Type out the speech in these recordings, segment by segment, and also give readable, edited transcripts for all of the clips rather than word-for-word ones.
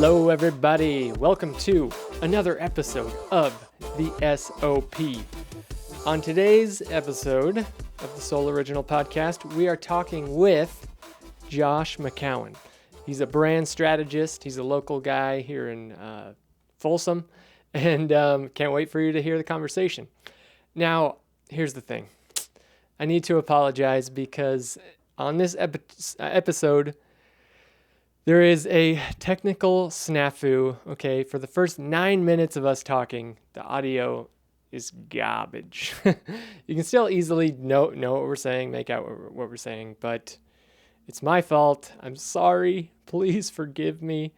Hello, everybody. Welcome to another episode of the SOP. On today's episode of the Soul Original Podcast, we are talking with Josh McCowen. He's a brand strategist. He's a local guy here in Folsom, and can't wait for you to hear the conversation. Now, here's the thing. I need to apologize because on this episode, there is a technical snafu, okay? For the first 9 minutes of us talking, the audio is garbage. You can still easily know what we're saying, make out what we're saying, but it's my fault. I'm sorry. Please forgive me.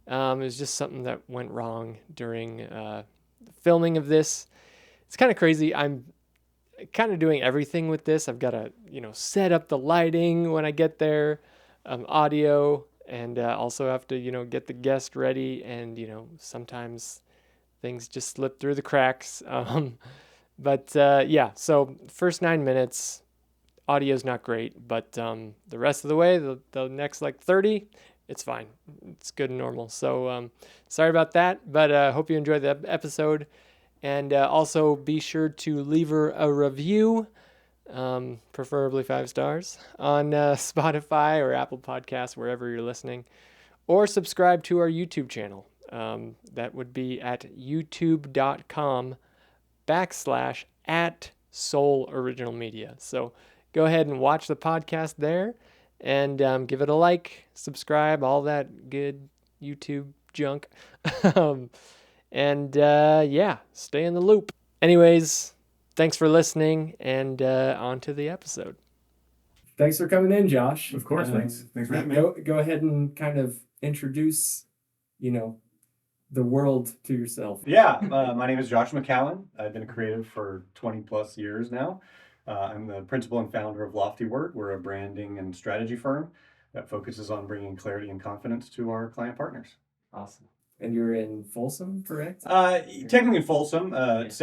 It was just something that went wrong during the filming of this. It's kind of crazy. I'm kind of doing everything with this. I've got to, set up the lighting when I get there, audio, and also have to, get the guest ready. And, sometimes things just slip through the cracks. So first 9 minutes, audio's not great, but the rest of the way, the next 30, it's fine. It's good and normal. So sorry about that, but hope you enjoyed the episode. And also be sure to leave a review, preferably 5 stars, on Spotify or Apple Podcasts, wherever you're listening, or subscribe to our YouTube channel. That would be at youtube.com/@SoulOriginalMedia. So go ahead and watch the podcast there and give it a like, subscribe, all that good YouTube junk. Stay in the loop. Anyways, thanks for listening, and on to the episode. Thanks for coming in, Josh. Of course, thanks for having me. Go ahead and kind of introduce, the world to yourself. Yeah, my name is Josh McCowen. I've been a creative for 20 plus years now. I'm the principal and founder of Loftyword. We're a branding and strategy firm that focuses on bringing clarity and confidence to our client partners. Awesome. And you're in Folsom, correct? Technically in Folsom.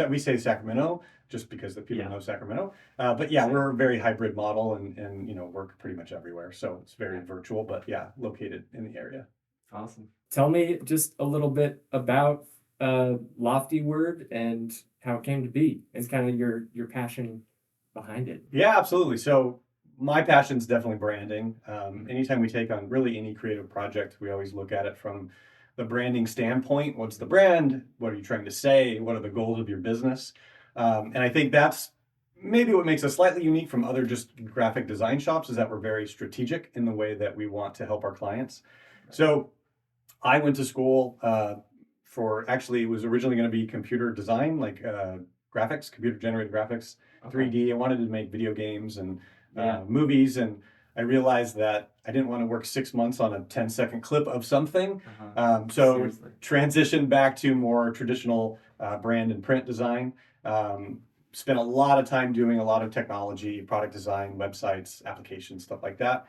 We say Sacramento just because the people know Sacramento. We're a very hybrid model and work pretty much everywhere. So it's very virtual, but located in the area. Awesome. Tell me just a little bit about Loftyword and how it came to be and kind of your passion behind it. Yeah, absolutely. So my passion is definitely branding. Anytime we take on really any creative project, we always look at it from the branding standpoint. What's the brand? What are you trying to say? What are the goals of your business? And I think that's maybe what makes us slightly unique from other just graphic design shops is that we're very strategic in the way that we want to help our clients. So I went to school it was originally going to be computer design, graphics, computer generated graphics, 3D. I wanted to make video games and movies, and I realized that I didn't want to work 6 months on a 10-second clip of something. So transitioned back to more traditional brand and print design. Spent a lot of time doing a lot of technology, product design, websites, applications, stuff like that.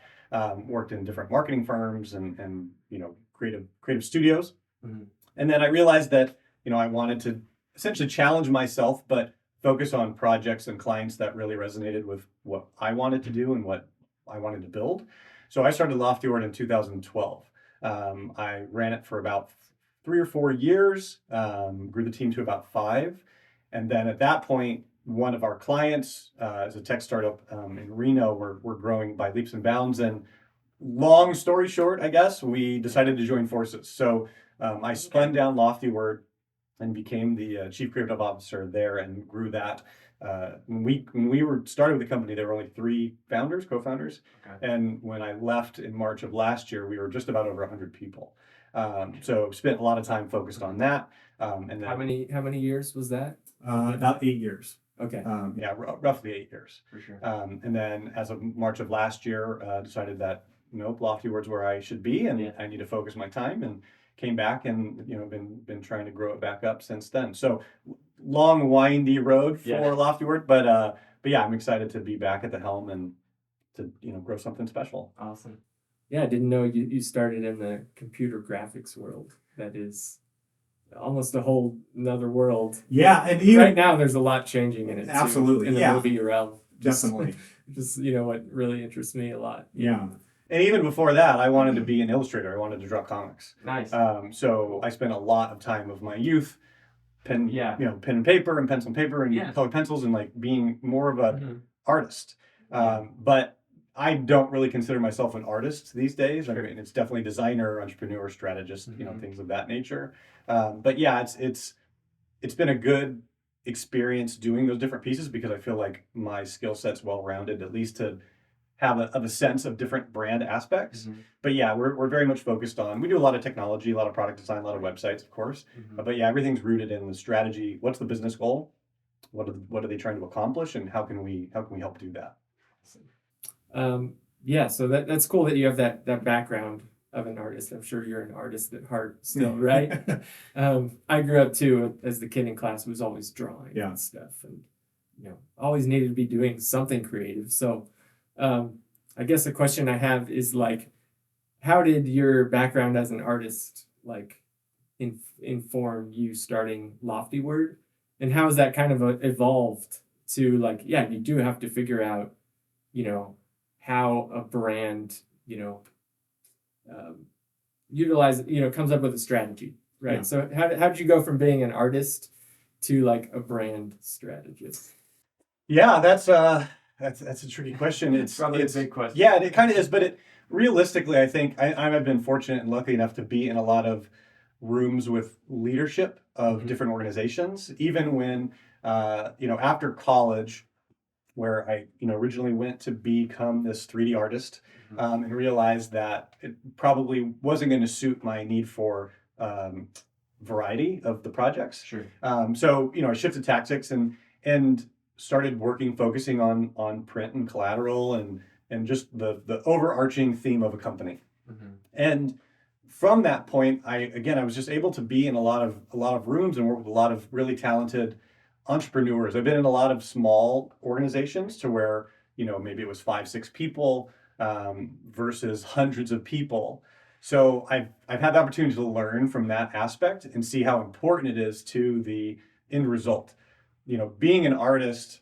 Worked in different marketing firms and creative studios. Mm-hmm. And then I realized that, I wanted to essentially challenge myself, but focus on projects and clients that really resonated with what I wanted to do and what I wanted to build. So I started Loftyword in 2012. I ran it for about 3 or 4 years, grew the team to about 5. And then at that point, one of our clients is a tech startup in Reno. We're growing by leaps and bounds. And long story short, I guess, we decided to join forces. So I spun down Loftyword and became the chief creative officer there and grew that. When we were started with the company, there were only 3 co-founders. Okay. And when I left in March of last year, we were just about over 100 people. So spent a lot of time focused on that. And then, how many years was that? About 8 years. Okay. Roughly 8 years. For sure. And then as of March of last year, decided that Loftyword's where I should be, and I need to focus my time, and came back and been trying to grow it back up since then. So long windy road for Loftyword, but I'm excited to be back at the helm and to grow something special. Awesome. Yeah, I didn't know you started in the computer graphics world. That is almost a whole another world. Yeah, and even right now there's a lot changing in it. Absolutely, too, in the movie realm. Definitely. Just what really interests me a lot. Yeah. And even before that, I wanted to be an illustrator. I wanted to draw comics. Nice. So I spent a lot of time of my youth pen and paper and pencil and paper and colored pencils and like being more of a artist. But I don't really consider myself an artist these days. Sure. I mean, it's definitely designer, entrepreneur, strategist, things of that nature. But yeah, it's been a good experience doing those different pieces because I feel like my skill set's well rounded, at least to have a sense of different brand aspects. But yeah, we're very much focused on, we do a lot of technology, a lot of product design, a lot of websites, of course. But yeah, everything's rooted in the strategy. What's the business goal? What are they trying to accomplish, and how can we help do that? Yeah, so that's cool that you have that background of an artist. I'm sure you're an artist at heart still, right? I grew up too as the kid in class who was always drawing and stuff, and always needed to be doing something creative. So I guess the question I have is like, how did your background as an artist like inform you starting loftyword, and how has that kind of evolved to like, yeah, you do have to figure out, how a brand, utilize, comes up with a strategy, right? Yeah. So how did you go from being an artist to like a brand strategist? Yeah, that's a tricky question. It's probably a big question. Yeah, it kind of is, but realistically, I think I've been fortunate and lucky enough to be in a lot of rooms with leadership of different organizations, even when after college, where I originally went to become this 3D artist, and realized that it probably wasn't going to suit my need for variety of the projects. Sure. So I shifted tactics and started focusing on print and collateral and just the overarching theme of a company. And from that point, I was just able to be in a lot of rooms and work with a lot of really talented entrepreneurs. I've been in a lot of small organizations to where, maybe it was 5-6 people versus hundreds of people. So I've had the opportunity to learn from that aspect and see how important it is to the end result. Being an artist,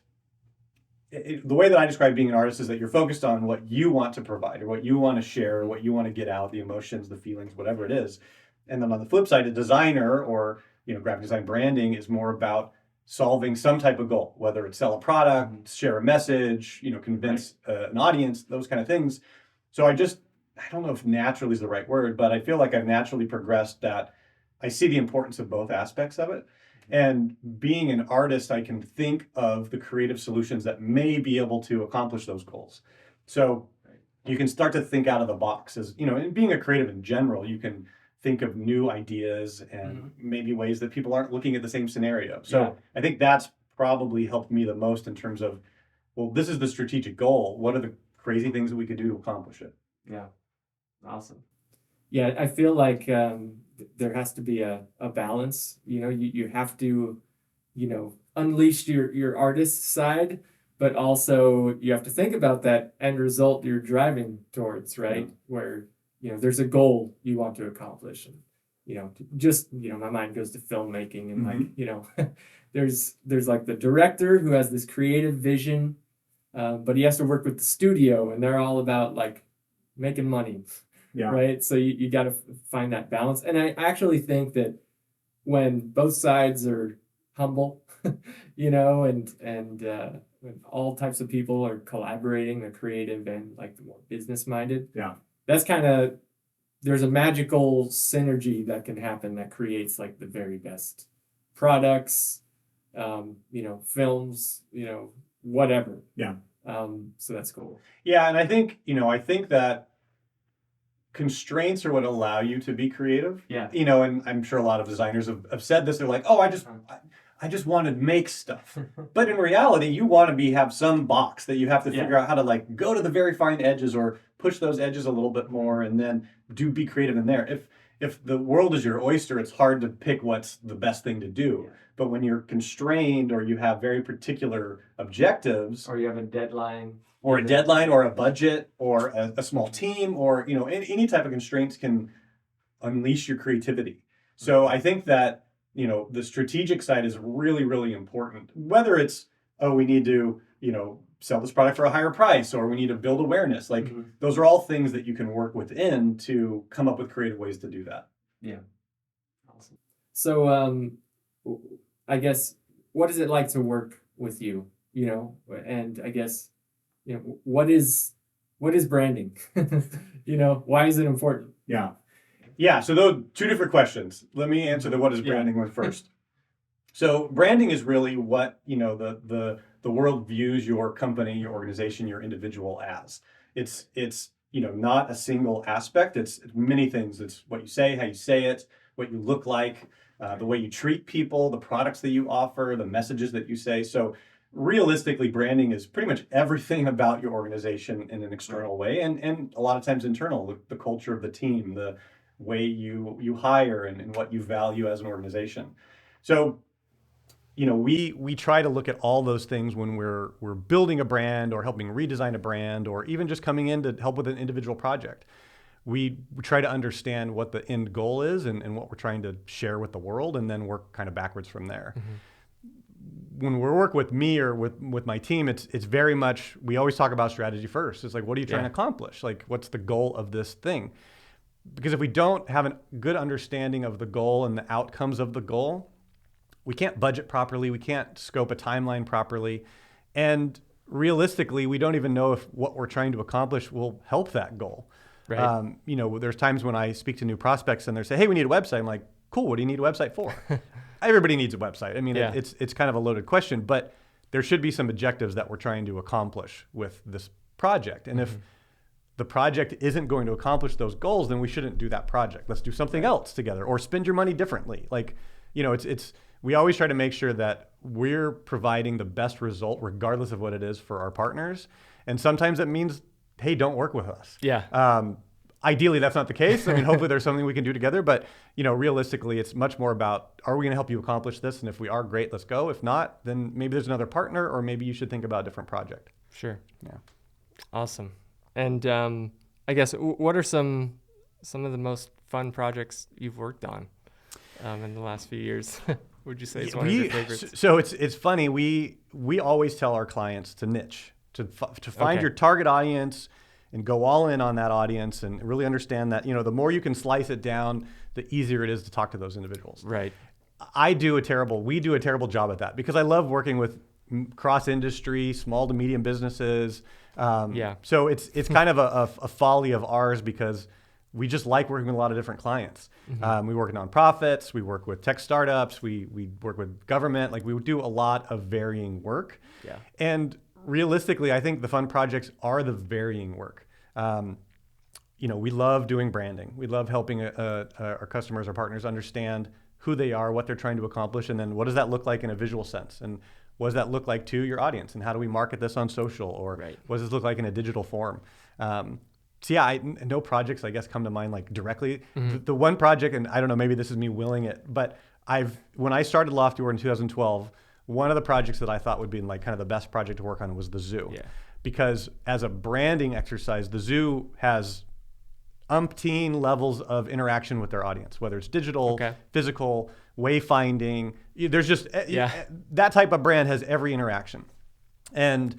the way that I describe being an artist is that you're focused on what you want to provide or what you want to share or what you want to get out, the emotions, the feelings, whatever it is. And then on the flip side, a designer or graphic design branding is more about solving some type of goal, whether it's sell a product, share a message, convince an audience, those kind of things. So I don't know if naturally is the right word, but I feel like I've naturally progressed that I see the importance of both aspects of it. And being an artist, I can think of the creative solutions that may be able to accomplish those goals. So you can start to think out of the box as, and being a creative in general, you can think of new ideas and maybe ways that people aren't looking at the same scenario. So I think that's probably helped me the most in terms of, well, this is the strategic goal. What are the crazy things that we could do to accomplish it? Yeah. Awesome. Yeah, I feel like there has to be a balance. You have to, unleash your artist side, but also you have to think about that end result you're driving towards, right? Where, there's a goal you want to accomplish. And, my mind goes to filmmaking and like, there's like the director who has this creative vision, but he has to work with the studio and they're all about like making money. Yeah. Right. So you got to find that balance. And I actually think that when both sides are humble, and when all types of people are collaborating, the creative and like the more business minded. Yeah. That's there's a magical synergy that can happen that creates like the very best products, films, whatever. Yeah. So that's cool. Yeah. And I think that constraints are what allow you to be creative. Yeah. And I'm sure a lot of designers have said this. They're like, oh, I just want to make stuff. But in reality, you want to have some box that you have to figure out how to like go to the very fine edges or push those edges a little bit more and then be creative in there. If the world is your oyster, it's hard to pick what's the best thing to do. Yeah. But when you're constrained or you have very particular objectives, or you have a deadline, or a budget or a small team or any type of constraints can unleash your creativity. So I think that the strategic side is really, really important. Whether it's we need to sell this product for a higher price, or we need to build awareness. Like those are all things that you can work within to come up with creative ways to do that. Yeah. Awesome. So, I guess, what is it like to work with you, and I guess, what is branding? Why is it important? Yeah. Yeah. So those two different questions. Let me answer the what is branding one first. So branding is really what, the world views your company, your organization, your individual as. It's not a single aspect. It's many things. It's what you say, how you say it, what you look like, the way you treat people, the products that you offer, the messages that you say. So realistically, branding is pretty much everything about your organization in an external way, and a lot of times internal, the culture of the team, the way you hire, and what you value as an organization. So we try to look at all those things when we're building a brand or helping redesign a brand, or even just coming in to help with an individual project. We try to understand what the end goal is and what we're trying to share with the world, and then work kind of backwards from there. When we work with me or with my team, it's very much, we always talk about strategy first. It's like, what are you trying to accomplish? Like, what's the goal of this thing? Because if we don't have a good understanding of the goal and the outcomes of the goal, we can't budget properly, we can't scope a timeline properly, and realistically, we don't even know if what we're trying to accomplish will help that goal. Right. There's times when I speak to new prospects and they say, hey, we need a website. I'm like, cool, what do you need a website for? Everybody needs a website. I mean, it's kind of a loaded question, but there should be some objectives that we're trying to accomplish with this project. And if the project isn't going to accomplish those goals, then we shouldn't do that project. Let's do something else together, or spend your money differently. Like, we always try to make sure that we're providing the best result regardless of what it is for our partners. And sometimes it means, hey, don't work with us. Yeah. Ideally, that's not the case. I mean, hopefully there's something we can do together, but realistically, it's much more about, are we going to help you accomplish this? And if we are, great, let's go. If not, then maybe there's another partner, or maybe you should think about a different project. Sure. Yeah. Awesome. And I guess, what are some of the most fun projects you've worked on in the last few years? Would you say it's one of your favorites? So it's funny. We always tell our clients to niche, to find your target audience and go all in on that audience, and really understand that, the more you can slice it down, the easier it is to talk to those individuals. Right. We do a terrible job at that, because I love working with cross-industry, small to medium businesses. So it's kind of a folly of ours, because we just like working with a lot of different clients. We work with nonprofits, we work with tech startups, we work with government. Like, we do a lot of varying work. Yeah. And realistically, I think the fun projects are the varying work. We love doing branding. We love helping our customers, our partners, understand who they are, what they're trying to accomplish, and then what does that look like in a visual sense? And what does that look like to your audience? And how do we market this on social? Or what does this look like in a digital form? No projects, I guess, come to mind like directly. The one project, and I don't know, maybe this is me willing it, but when I started loftyword in 2012, one of the projects that I thought would be like kind of the best project to work on was the zoo. Yeah. Because as a branding exercise, the zoo has umpteen levels of interaction with their audience, whether it's digital, physical, wayfinding. There's just, that type of brand has every interaction. And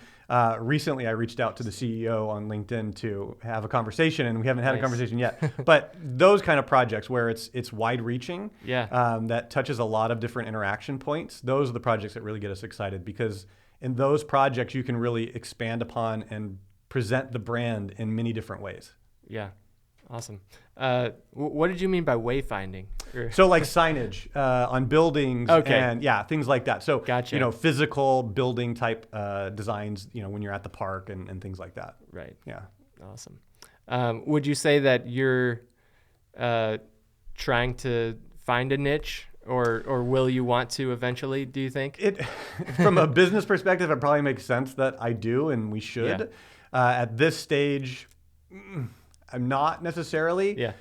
recently I reached out to the CEO on LinkedIn to have a conversation, and we haven't had a conversation yet. But those kind of projects where it's wide reaching, that touches a lot of different interaction points, those are the projects that really get us excited, because in those projects you can really expand upon and present the brand in many different ways. Yeah. Awesome. What did you mean by wayfinding? So like signage on buildings, and things like that. So gotcha. Physical building type designs, when you're at the park and things like that. Right. Yeah. Awesome. Would you say that you're trying to find a niche, or will you want to eventually, do you think? From a business perspective, it probably makes sense that I do, and we should. Yeah. At this stage, I'm not necessarily. Yeah.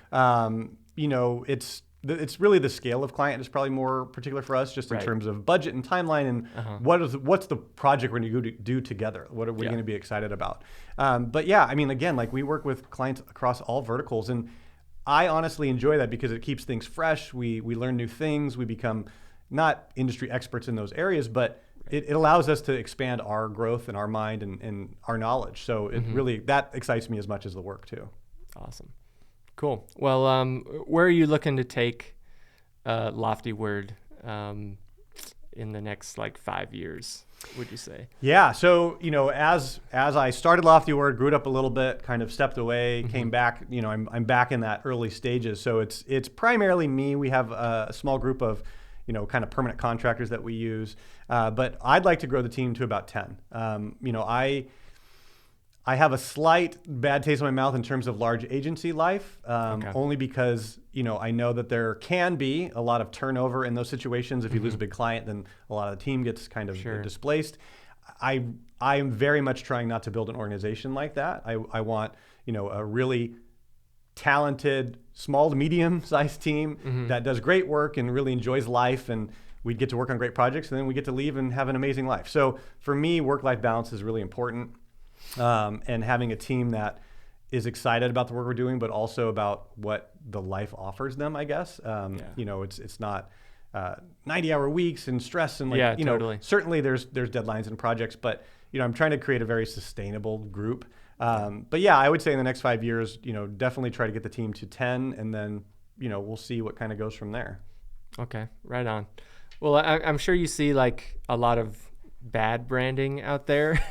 It's really the scale of client is probably more particular for us, just in terms of budget and timeline, and what's the project we're going to do together? What are we going to be excited about? But yeah, I mean, again, like, we work with clients across all verticals, and I honestly enjoy that because it keeps things fresh. We learn new things. We become not industry experts in those areas, but it allows us to expand our growth and our mind and our knowledge. So it really, that excites me as much as the work too. Awesome. Cool. Well, where are you looking to take loftyword in the next like 5 years, would you say? Yeah. So, as I started loftyword, grew it up a little bit, kind of stepped away, came back, I'm back in that early stages. So it's primarily me. We have a small group of, kind of permanent contractors that we use. But I'd like to grow the team to about 10. I have a slight bad taste in my mouth in terms of large agency life, only because, I know that there can be a lot of turnover in those situations. If you lose a big client, then a lot of the team gets kind of displaced. I am very much trying not to build an organization like that. I want, a really talented, small to medium sized team that does great work and really enjoys life, and we get to work on great projects, and then we get to leave and have an amazing life. So for me, work-life balance is really important. And having a team that is excited about the work we're doing, but also about what the life offers them, I guess. It's not 90-hour weeks and stress and totally. Certainly there's deadlines and projects, but I'm trying to create a very sustainable group. But yeah, I would say in the next 5 years, definitely try to get the team to 10, and then we'll see what kind of goes from there. Okay, right on. Well, I'm sure you see like a lot of bad branding out there.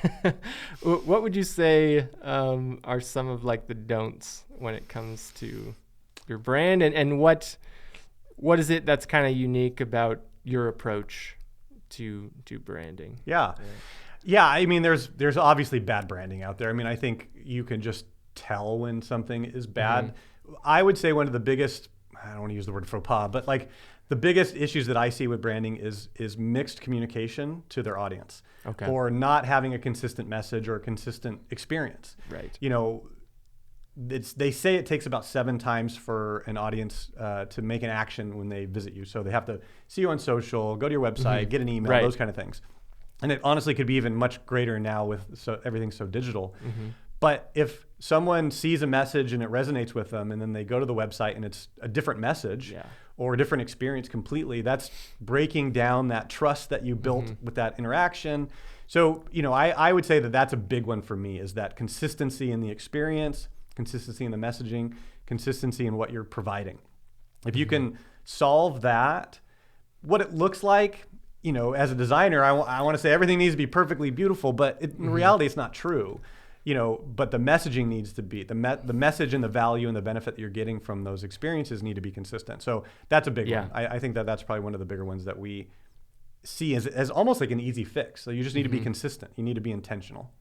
What would you say are some of like the don'ts when it comes to your brand, and what is it that's kind of unique about your approach to branding? Yeah. I mean, there's obviously bad branding out there. I mean, I think you can just tell when something is bad. I would say one of the biggest, I don't want to use the word faux pas, but like the biggest issues that I see with branding is mixed communication to their audience, or not having a consistent message or a consistent experience. Right. They say it takes about 7 times for an audience to make an action when they visit you. So they have to see you on social, go to your website, get an email, those kind of things. And it honestly could be even much greater now with everything so digital. But if someone sees a message and it resonates with them, and then they go to the website and it's a different message or a different experience completely, that's breaking down that trust that you built with that interaction. So, I would say that that's a big one for me, is that consistency in the experience, consistency in the messaging, consistency in what you're providing. If you can solve that, what it looks like, as a designer, I want to say everything needs to be perfectly beautiful, but in reality, it's not true. But the messaging needs to be, the message and the value and the benefit that you're getting from those experiences need to be consistent. So that's a big one. I think that's probably one of the bigger ones that we see as almost like an easy fix. So you just need to be consistent. You need to be intentional.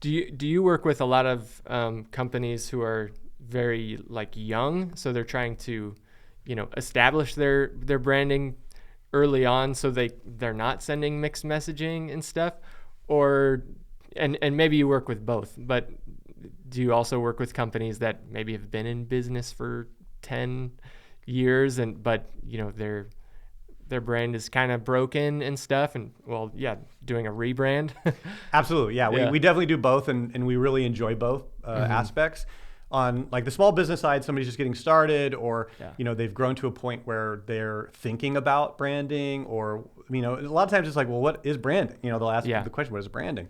Do you work with a lot of companies who are very like young, so they're trying to, establish their branding early on, so they're not sending mixed messaging and stuff, or and maybe you work with both, but do you also work with companies that maybe have been in business for 10 years but their brand is kind of broken and stuff, and doing a rebrand? Absolutely. We definitely do both, and we really enjoy both aspects. On like the small business side, somebody's just getting started, or they've grown to a point where they're thinking about branding, or a lot of times it's like, well, what is branding? They'll ask the question, what is branding?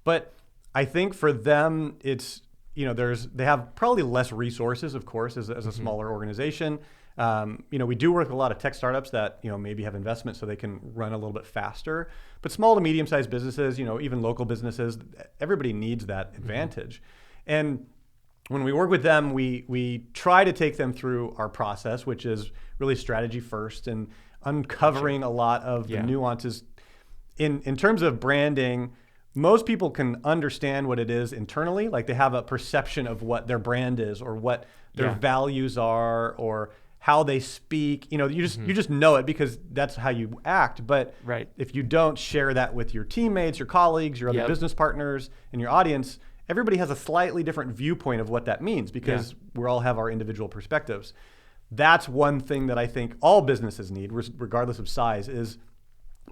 But I think for them, it's they have probably less resources, of course, as a smaller organization. We do work with a lot of tech startups that maybe have investment so they can run a little bit faster. But small to medium-sized businesses, even local businesses, everybody needs that advantage. And when we work with them, we try to take them through our process, which is really strategy first and uncovering a lot of the nuances. In terms of branding, most people can understand what it is internally. Like they have a perception of what their brand is, or what their values are, or how they speak. You just know it because that's how you act. But if you don't share that with your teammates, your colleagues, your other business partners, and your audience, everybody has a slightly different viewpoint of what that means, because we all have our individual perspectives. That's one thing that I think all businesses need, regardless of size, is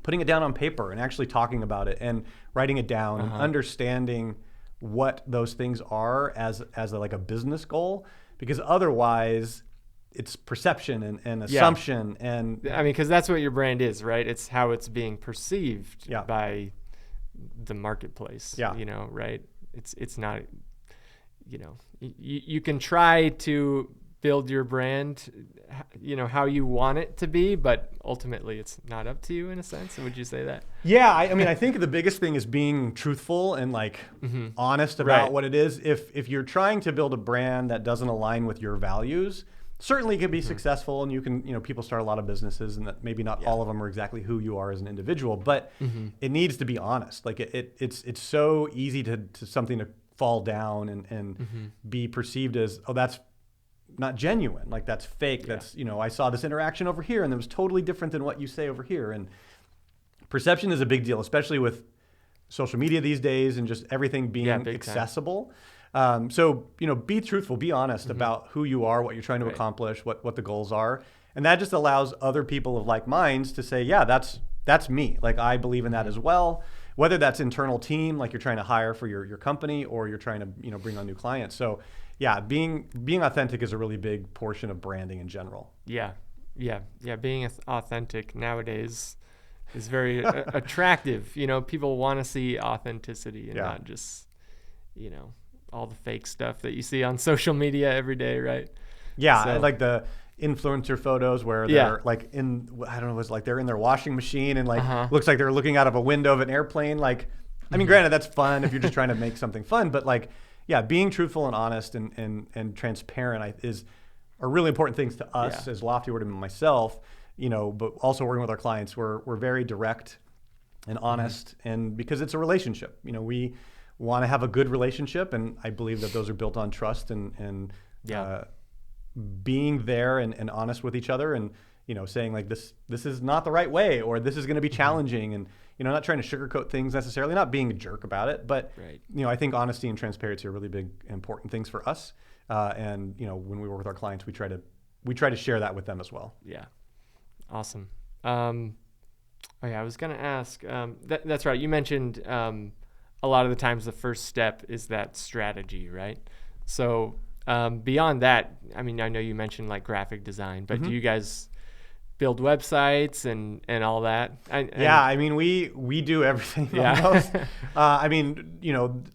putting it down on paper and actually talking about it and writing it down and understanding what those things are as like a business goal. Because otherwise, it's perception and assumption. And I mean, because that's what your brand is, right? It's how it's being perceived Yeah. by the marketplace. Yeah. Right? It's not, you can try to build your brand, how you want it to be, but ultimately it's not up to you in a sense. Would you say that? Yeah, I mean, I think the biggest thing is being truthful and like honest about Right. what it is. If you're trying to build a brand that doesn't align with your values, certainly it can be successful, and you can, people start a lot of businesses, and that maybe not all of them are exactly who you are as an individual, but it needs to be honest. Like it's so easy to something to fall down and be perceived as, oh, that's not genuine, like that's fake. That's, I saw this interaction over here and it was totally different than what you say over here. And perception is a big deal, especially with social media these days and just everything being accessible. So, be truthful, be honest about who you are, what you're trying to accomplish, what the goals are. And that just allows other people of like minds to say, yeah, that's me. Like, I believe in that as well. Whether that's internal team, like you're trying to hire for your company, or you're trying to, bring on new clients. So yeah, being authentic is a really big portion of branding in general. Yeah. Being authentic nowadays is very attractive. People want to see authenticity and not just, all the fake stuff that you see on social media every day, right? Yeah, So, like the influencer photos where they're like they're in their washing machine and like looks like they're looking out of a window of an airplane. Like, I mean, granted, that's fun if you're just trying to make something fun, but like, yeah, being truthful and honest and transparent is are really important things to us as Loftyword and myself, but also working with our clients. We're very direct and honest, and because it's a relationship, we want to have a good relationship, and I believe that those are built on trust and being there and honest with each other, and saying like this is not the right way, or this is going to be challenging, and not trying to sugarcoat things necessarily, not being a jerk about it, but I think honesty and transparency are really big important things for us, and when we work with our clients, we try to share that with them as well. Yeah, awesome. I was going to ask, that's right, you mentioned a lot of the times the first step is that strategy, right? So beyond that, I mean, I know you mentioned like graphic design, but do you guys build websites and all that? I mean, we do everything almost. I mean,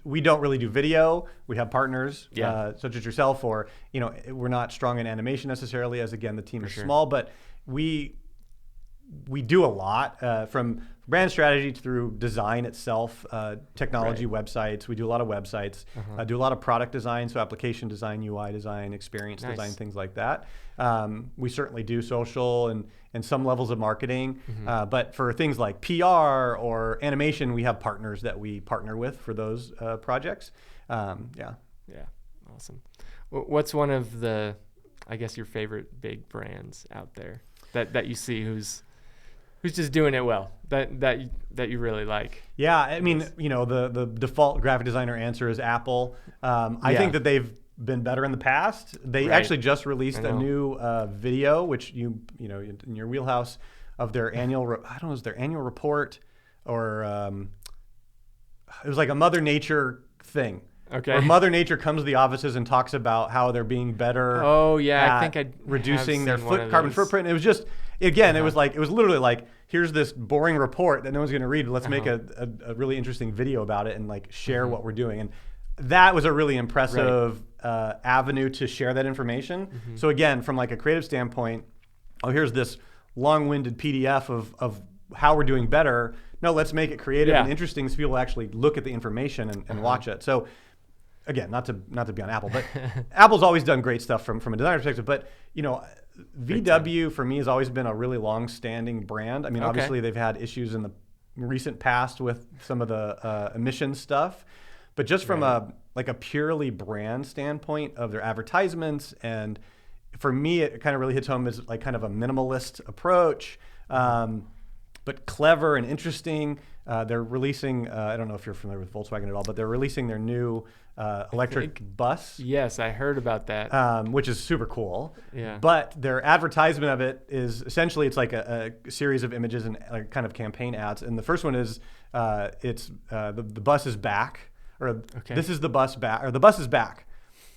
we don't really do video. We have partners such as yourself, or, we're not strong in animation necessarily, as again, the team is small, but we do a lot from brand strategy through design itself, technology, websites. We do a lot of websites, do a lot of product design, so application design, UI design, experience design, things like that. We certainly do social and some levels of marketing, but for things like PR or animation, we have partners that we partner with for those projects. Yeah, awesome. What's one of the, I guess, your favorite big brands out there that you see who's just doing it well, that you really like? Yeah, I mean, the default graphic designer answer is Apple. I think that they've been better in the past. They actually just released a new video, which in your wheelhouse, of their annual, I don't know, is their annual report, or it was like a Mother Nature thing. Okay. Where Mother Nature comes to the offices and talks about how they're being better. Oh yeah, I think I reducing their carbon footprint. It was just, again, it was literally like, here's this boring report that no one's going to read. Let's make a really interesting video about it and like share what we're doing. And that was a really impressive avenue to share that information. So again, from like a creative standpoint, here's this long-winded PDF of how we're doing better. No, let's make it creative and interesting so people actually look at the information and watch it. So again, not to be on Apple, but Apple's always done great stuff from a design perspective. But VW for me has always been a really long-standing brand. I mean, obviously they've had issues in the recent past with some of the emission stuff, but just from a purely brand standpoint of their advertisements, and for me, it kind of really hits home as like kind of a minimalist approach, but clever and interesting. They're releasing, I don't know if you're familiar with Volkswagen at all, but they're releasing their new electric bus. Yes, I heard about that. Which is super cool. Yeah. But their advertisement of it is essentially, it's like a series of images and like kind of campaign ads. And the first one is, it's the bus is back, or this is the bus back, or the bus is back.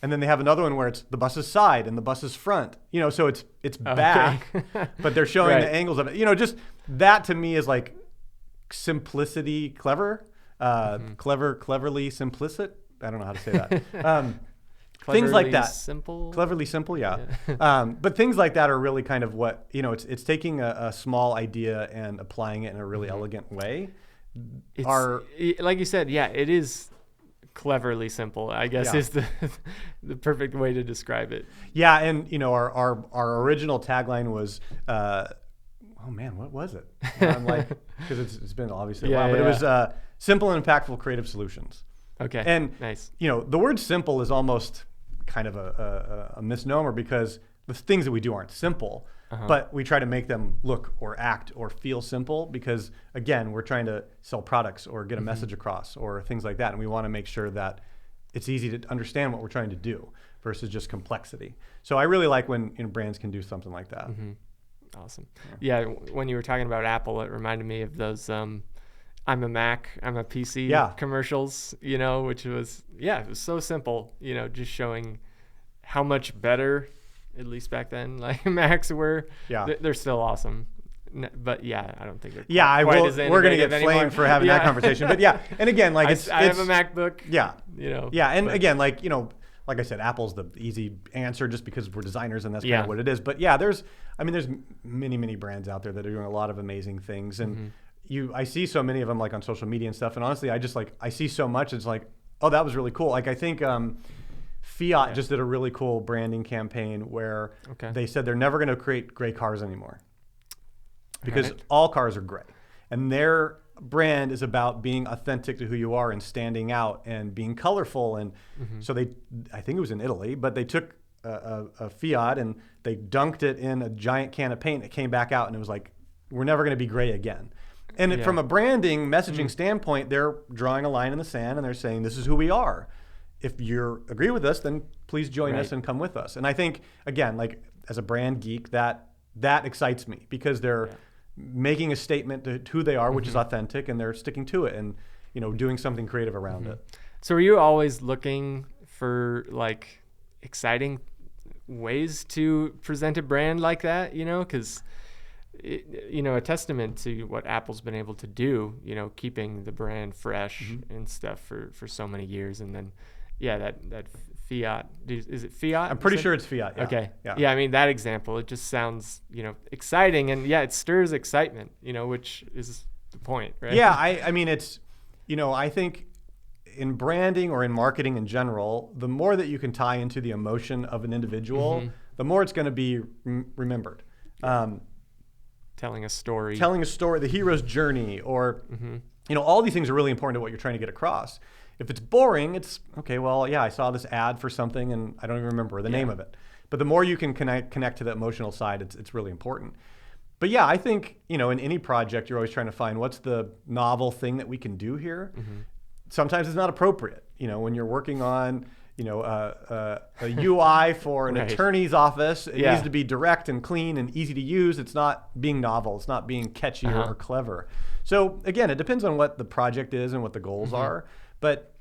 And then they have another one where it's the bus's side and the bus's front. So it's back, but they're showing the angles of it. Just that to me is like simplicity, cleverly simplicit. I don't know how to say that. Things like that. Cleverly simple, yeah. But things like that are really kind of what, it's taking a small idea and applying it in a really elegant way. Like you said, it is cleverly simple, I guess, is the perfect way to describe it. Yeah, and our original tagline was, oh man, what was it? I'm like, because it's been obviously a while, but it was simple and impactful creative solutions. Okay. And nice. The word simple is almost kind of a misnomer because the things that we do aren't simple. But we try to make them look or act or feel simple because, again, we're trying to sell products or get a message across or things like that. And we want to make sure that it's easy to understand what we're trying to do versus just complexity. So I really like when brands can do something like that. Awesome. Yeah, when you were talking about Apple, it reminded me of those I'm a Mac, I'm a PC commercials, which was, it was so simple, just showing how much better, at least back then, like Macs were. Yeah. They're still awesome. But I don't think they're quite as innovative. We're going to get flamed for having that conversation. But and again, like I have a MacBook. Yeah. And again, like I said, Apple's the easy answer just because we're designers and that's kind of what it is. But there's many, many brands out there that are doing a lot of amazing things. And I see so many of them like on social media and stuff. And honestly, I see so much. It's like, oh, that was really cool. Like I think Fiat just did a really cool branding campaign where they said they're never going to create gray cars anymore because all cars are gray. And their brand is about being authentic to who you are and standing out and being colorful. And so I think it was in Italy, but they took a Fiat and they dunked it in a giant can of paint. It came back out and it was like, we're never going to be gray again. And from a branding messaging standpoint, they're drawing a line in the sand and they're saying, this is who we are. If you agree with us, then please join us and come with us. And I think, again, like as a brand geek, that excites me because they're making a statement to who they are, which is authentic, and they're sticking to it and, doing something creative around it. So are you always looking for like exciting ways to present a brand like that, because a testament to what Apple's been able to do, keeping the brand fresh and stuff for so many years. And then, that Fiat, is it Fiat? I'm pretty sure it's Fiat. Yeah. Okay. Yeah. I mean, that example, it just sounds, exciting and it stirs excitement, which is the point, right? Yeah. I mean, it's, I think in branding or in marketing in general, the more that you can tie into the emotion of an individual, the more it's going to be remembered. Telling a story, the hero's journey, or, all these things are really important to what you're trying to get across. If it's boring, it's okay. Well, I saw this ad for something and I don't even remember the name of it. But the more you can connect to the emotional side, it's really important. But I think, in any project, you're always trying to find what's the novel thing that we can do here. Sometimes it's not appropriate. When you're working on, a UI for an attorney's office, it needs to be direct and clean and easy to use. It's not being novel. It's not being catchy or clever. So again, it depends on what the project is and what the goals are. But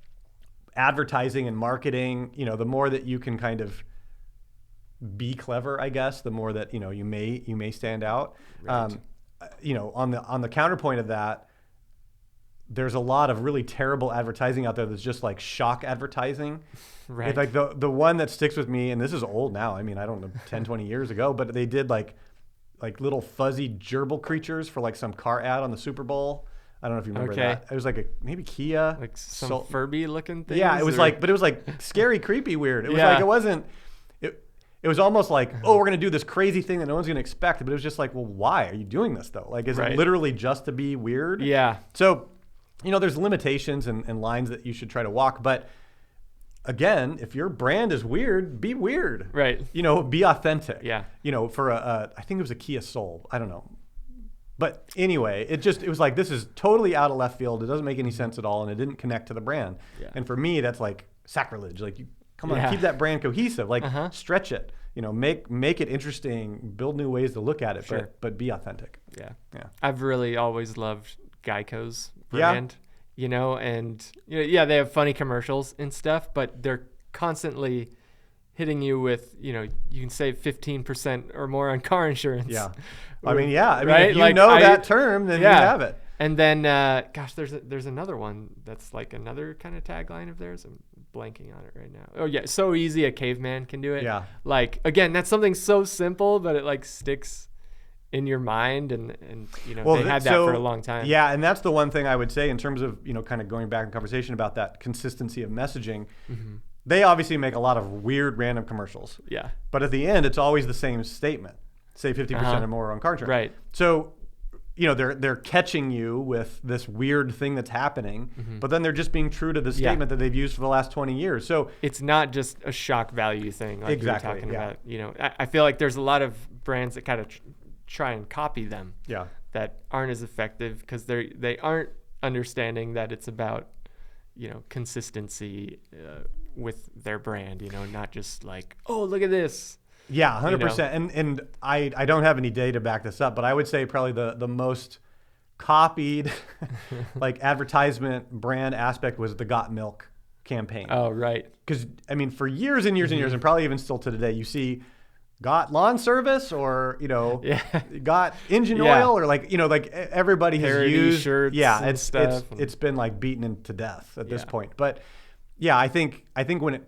advertising and marketing, the more that you can kind of be clever, I guess, the more that you may stand out. Right. On the counterpoint of that, there's a lot of really terrible advertising out there that's just like shock advertising. Right. It's like the one that sticks with me, and this is old now. I mean, I don't know, 10, 20 years ago, but they did like little fuzzy gerbil creatures for like some car ad on the Super Bowl. I don't know if you remember that. It was like maybe Kia. Like some Furby looking thing. Yeah, it was but it was like scary, creepy, weird. It was like, it wasn't, it was almost like, oh, we're going to do this crazy thing that no one's going to expect. But it was just like, well, why are you doing this though? Like, is it literally just to be weird? Yeah. So, there's limitations and lines that you should try to walk. But again, if your brand is weird, be weird. Right. Be authentic. Yeah. For I think it was a Kia Soul. I don't know. But anyway, it was like, this is totally out of left field. It doesn't make any sense at all, and it didn't connect to the brand. Yeah. And for me, that's like sacrilege. Like, you come on, keep that brand cohesive. Like, stretch it. Make it interesting. Build new ways to look at it, but be authentic. Yeah. I've really always loved Geico's brand. And they have funny commercials and stuff, but they're constantly hitting you with, you can save 15% or more on car insurance. Yeah. I mean, right? If you like, know that term, then you have it. And then, there's another one that's like another kind of tagline of theirs. I'm blanking on it right now. Oh yeah, so easy a caveman can do it. Yeah. Like, again, that's something so simple, but it like sticks in your mind, and they had that for a long time. Yeah, and that's the one thing I would say in terms of, kind of going back in conversation about that consistency of messaging. Mm-hmm. They obviously make a lot of weird random commercials. Yeah. But at the end, it's always the same statement. Save 50% or more on car insurance. Right. So, they're catching you with this weird thing that's happening, but then they're just being true to the statement that they've used for the last 20 years. So it's not just a shock value thing like you're talking about. I feel like there's a lot of brands that kind of try and copy them. Yeah. That aren't as effective because they aren't understanding that it's about consistency with their brand. Not just like, oh, look at this. Yeah, 100%. And I don't have any data to back this up, but I would say probably the most copied like advertisement brand aspect was the Got Milk campaign. Oh, right. Because for years and years and years, and probably even still to today, you see Got Lawn Service or Got Engine Oil or like everybody has used shirts. Yeah, and stuff. it's been like beaten to death at this point. But yeah, I think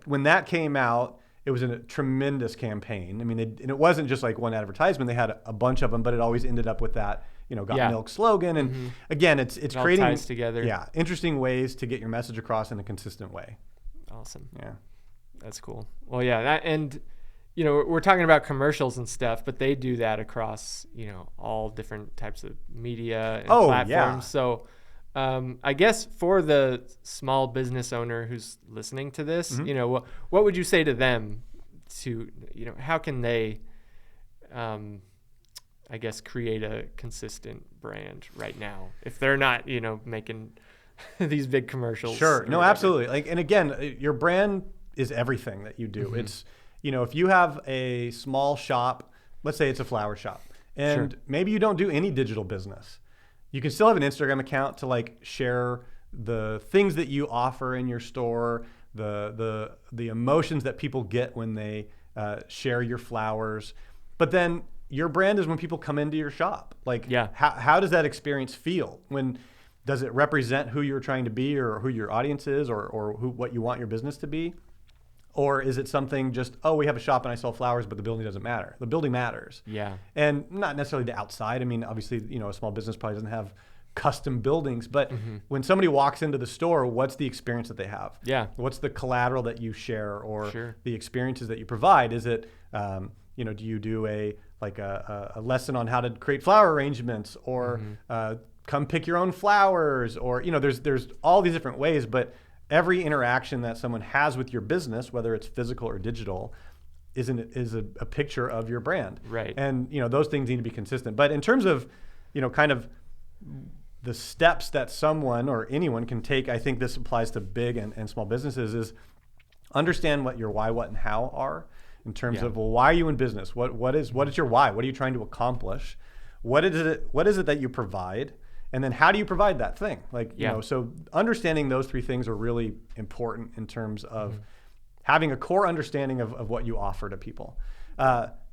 when that came out, it was a tremendous campaign. And it wasn't just like one advertisement. They had a bunch of them, but it always ended up with that, Got Milk slogan. And again, it's creating all ties together. Yeah, interesting ways to get your message across in a consistent way. Awesome. Yeah. That's cool. Well, yeah, we're talking about commercials and stuff, but they do that across, all different types of media and platforms. Yeah. So I guess for the small business owner who's listening to this, what would you say to them to, how can they, I guess, create a consistent brand right now if they're not, making these big commercials? Sure. No, absolutely. And again, your brand is everything that you do. Mm-hmm. It's, if you have a small shop, let's say it's a flower shop, and maybe you don't do any digital business. You can still have an Instagram account to like share the things that you offer in your store, the emotions that people get when they share your flowers. But then your brand is when people come into your shop. Like, how does that experience feel? Does it represent who you're trying to be or who your audience is or what you want your business to be? Or is it something just, we have a shop and I sell flowers, but the building doesn't matter? The building matters. Yeah. And not necessarily the outside. Obviously, a small business probably doesn't have custom buildings, but when somebody walks into the store, what's the experience that they have? Yeah. What's the collateral that you share or the experiences that you provide? Is it, do you do a lesson on how to create flower arrangements or come pick your own flowers or, there's all these different ways, but every interaction that someone has with your business, whether it's physical or digital, is a picture of your brand. Right. And those things need to be consistent. But in terms of, kind of the steps that someone or anyone can take, I think this applies to big and small businesses, is understand what your why, what, and how are in terms of, well, why are you in business? What is your why? What are you trying to accomplish? What is it that you provide? And then how do you provide that thing? So understanding those three things are really important in terms of having a core understanding of what you offer to people.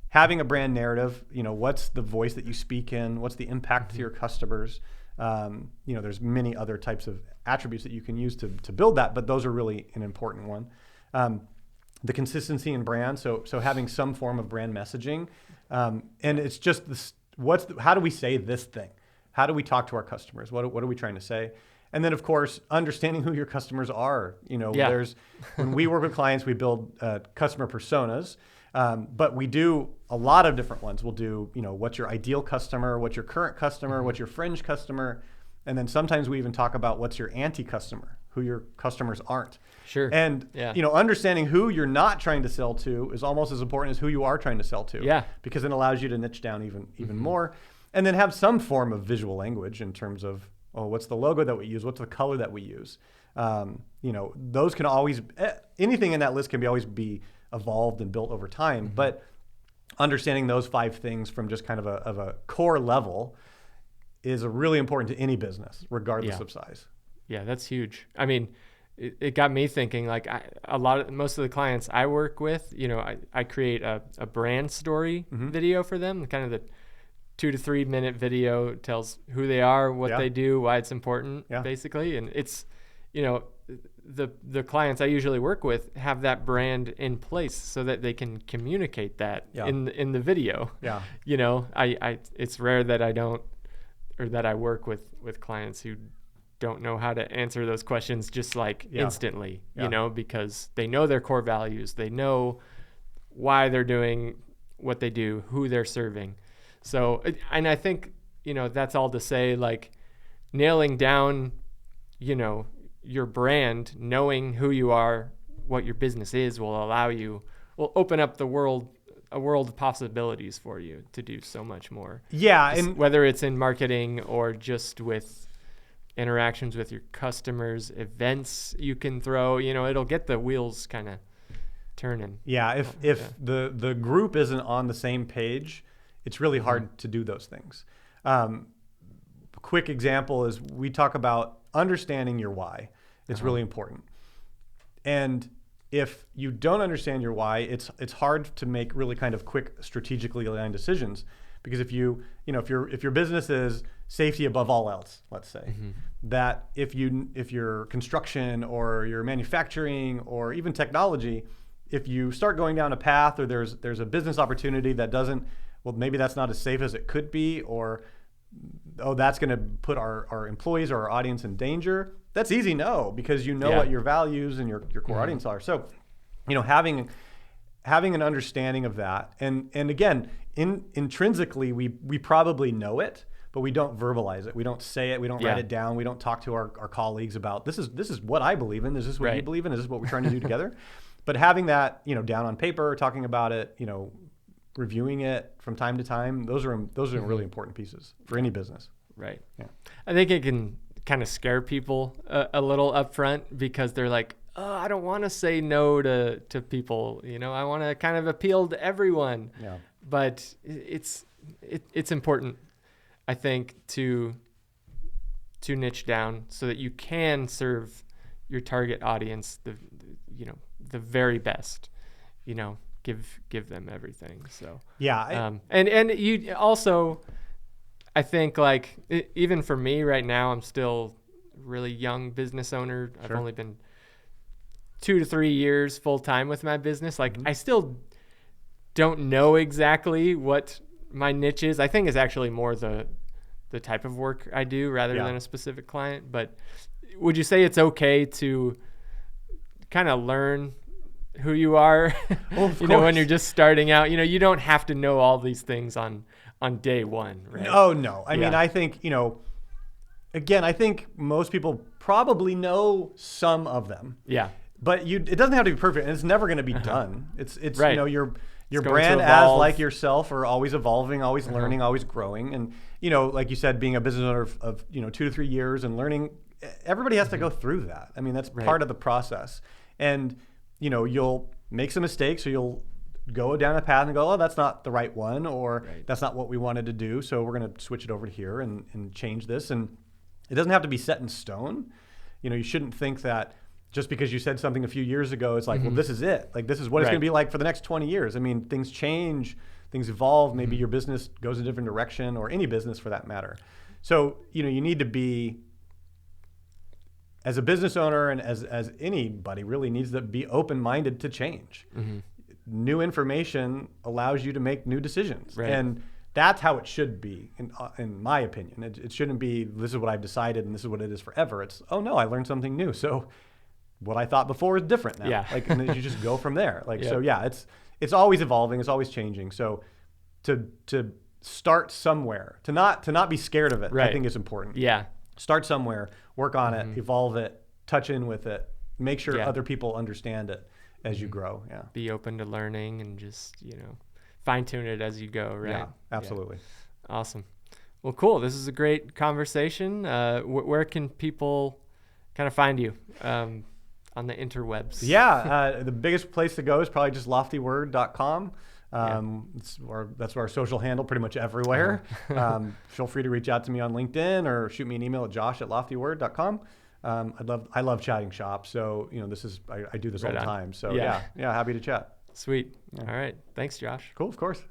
Having a brand narrative, what's the voice that you speak in? What's the impact to your customers? There's many other types of attributes that you can use to build that, but those are really an important one. The consistency in brand, so having some form of brand messaging. And it's just this, how do we say this thing? How do we talk to our customers? What are we trying to say? And then, of course, understanding who your customers are. There's when we work with clients, we build customer personas, but we do a lot of different ones. We'll do, what's your ideal customer, what's your current customer, what's your fringe customer, and then sometimes we even talk about what's your anti-customer, who your customers aren't. Sure. And understanding who you're not trying to sell to is almost as important as who you are trying to sell to. Yeah. Because it allows you to niche down even more. And then have some form of visual language in terms of, what's the logo that we use? What's the color that we use? Those can always, anything in that list can always be evolved and built over time. But understanding those 5 things from just kind of a core level is really important to any business, regardless of size. Yeah, that's huge. it got me thinking, like most of the clients I work with, I create a brand story video for them, kind of the 2 to 3 minute video tells who they are, what they do, why it's important, basically. And it's, the clients I usually work with have that brand in place so that they can communicate that in the video. Yeah. It's rare that I work with clients who don't know how to answer those questions just like instantly, because they know their core values, they know why they're doing what they do, who they're serving. So, and I think, that's all to say, like, nailing down, your brand, knowing who you are, what your business is, will open up a world of possibilities for you to do so much more. Yeah. And whether it's in marketing or just with interactions with your customers, events you can throw, it'll get the wheels kind of turning. Yeah. If the group isn't on the same page, it's really hard to do those things. Quick example is we talk about understanding your why. It's really important. And if you don't understand your why, it's hard to make really kind of quick, strategically aligned decisions. Because if your business is safety above all else, let's say, that if you're construction or you're manufacturing or even technology, if you start going down a path or there's a business opportunity that doesn't, well, maybe that's not as safe as it could be, or that's going to put our employees or our audience in danger. That's easy, no, because what your values and your core audience are. So, having an understanding of that, and again, intrinsically, we probably know it, but we don't verbalize it. We don't say it. We don't write it down. We don't talk to our colleagues about this is what I believe in. Is this what you believe in? Is this what we're trying to do together? But having that, down on paper, talking about it, reviewing it from time to time, those are really important pieces for any business. Right. Yeah. I think it can kind of scare people a little up front because they're like, oh, I don't want to say no to people. I want to kind of appeal to everyone. Yeah. But it's important, I think, to niche down so that you can serve your target audience the very best. Give them everything. So and you also, I think, like, even for me right now, I'm still a really young business owner. I've only been 2 to 3 years full time with my business. Like, I still don't know exactly what my niche is. I think it's actually more the type of work I do rather than a specific client. But would you say it's okay to kind of learn who you are, when you're just starting out? You don't have to know all these things on day one, right? Oh, no. I mean, I think, again, I think most people probably know some of them. Yeah. But it doesn't have to be perfect, and it's never going to be done. It's right. Your brand, as like yourself, are always evolving, always learning, always growing. And, like you said, being a business owner of 2 to 3 years and learning, everybody has to go through that. I mean, that's part of the process. And, you'll make some mistakes, or you'll go down a path and go, oh, that's not the right one, or that's not what we wanted to do, so we're going to switch it over to here and change this. And it doesn't have to be set in stone. You shouldn't think that just because you said something a few years ago, it's like, well, this is it. Like, this is what it's going to be like for the next 20 years. I mean, things change, things evolve. Maybe your business goes a different direction, or any business for that matter. So, you need to be, as a business owner and as anybody, really needs to be open-minded to change. New information allows you to make new decisions. And that's how it should be, in my opinion. It shouldn't be, this is what I've decided and this is what it is forever. It's, oh no, I learned something new. So what I thought before is different now. Like, and then you just go from there. Like, so it's always evolving. It's always changing. So to start somewhere, to not be scared of it, I think is important. Start somewhere, work on it, evolve it, touch in with it, make sure other people understand it as you grow. Be open to learning and just, fine tune it as you go, right? Yeah, absolutely. Awesome. Well, cool. This is a great conversation. Where can people kind of find you on the interwebs? The biggest place to go is probably just loftyword.com. That's our social handle pretty much everywhere. Feel free to reach out to me on LinkedIn or shoot me an email at josh@loftyword.com. I love chatting shop. So, this is, I do this all the time. So yeah, happy to chat. Sweet. All right. Thanks, Josh. Cool. Of course.